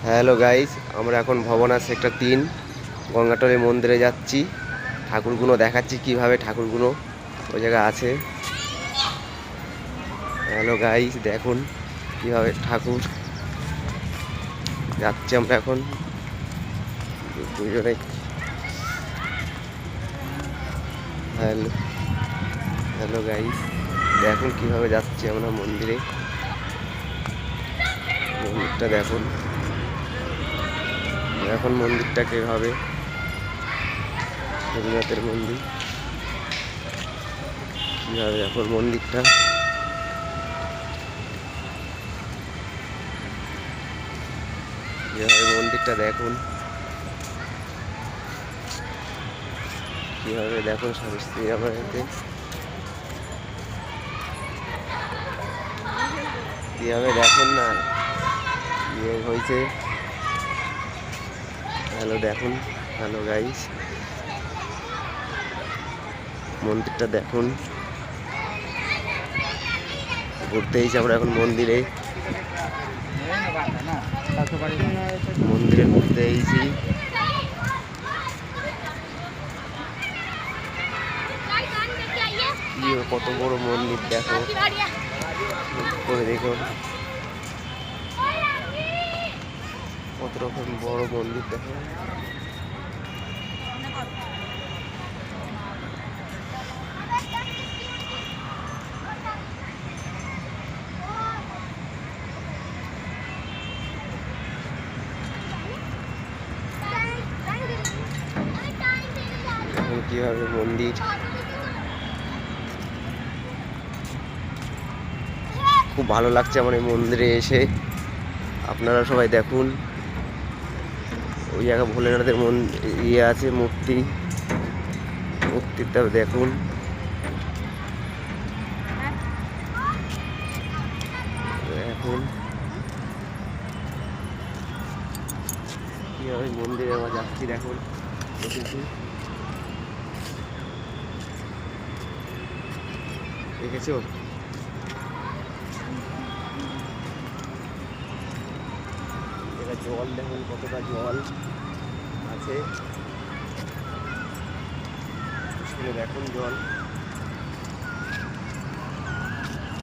Hello guys, আমরা এখন ভবনা sector 3 গঙ্গাটলি মন্দিরে যাচ্ছি। ঠাকুরগুলো দেখাচ্ছি কিভাবে ঠাকুরগুলো ওই জায়গায় আছে। হ্যালো গাইস, দেখুন কিভাবে ঠাকুর যাচ্ছি আমরা এখন দুজনে। হ্যালো হ্যালো গাইস, দেখুন কিভাবে যাচ্ছি আমরা মন্দিরে। মন্দিরটা দেখুন, এখন মন্দিরটা কিভাবে রবীন্দ্রনাথের মন্দির, কিভাবে এখন মন্দিরটা মন্দিরটা দেখুন কিভাবে, দেখুন স্বামী স্ত্রী আমার হাতে কিভাবে দেখুন না ইয়ে হয়েছে। হ্যালো দেখুন, হ্যালো গাইস, মন্দিরটা দেখুন। ঘুরতে এসেছি আমরা এখন মন্দিরে ঘুরতে এসেছি। কত বড় মন্দির দেখো, করে দেখুন কত রকম বড় মন্দির দেখো। এখন কিভাবে মন্দির, খুব ভালো লাগছে আমার এই মন্দিরে এসে। আপনারা সবাই দেখুন, ওই জায়গায় ভোলেনাথের ইয়ে আছে, মূর্তিটা দেখুন। এখন কিভাবে মন্দিরে আমরা যাচ্ছি দেখুন, দেখেছো? এটা জল দেখুন, কতটা জল আছে, দেখুন জল।